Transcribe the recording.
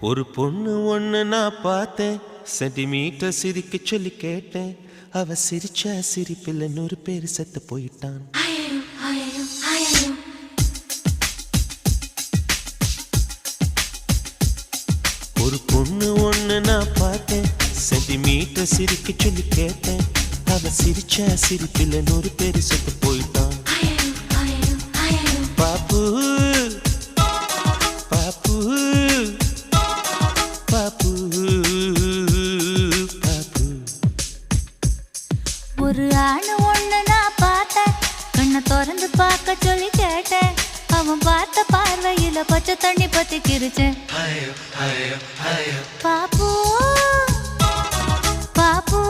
ஒரு பொண்ணு ஒண்ணு நான் பார்த்தேன், சென்டிமீட்டர் சிரிக்க சொல்லி கேட்டேன். அவ சிரிச்ச சிரிப்பில் 100 பேர் செத்து போயிட்டான். ஒரு பொண்ணு ஒண்ணு நான் பார்த்தேன், சென்டிமீட்டர் சிரிக்க சொல்லி கேட்டேன். அவ சிரிச்ச சிரிப்பில் 100 பேர் செத்து போயிட்டான். பாப்பு பாப்பு பாப்பு பாப்பு. ஒரு ஆணு ஒண்ணு நான் பார்த்தேன், கண்ணை திறந்து பார்க்க சொல்லி கேட்டேன். அவன் பார்த்த பார்வையில பச்சை தண்ணி பத்தி கிரிச்சேன். பாப்பு பாப்பு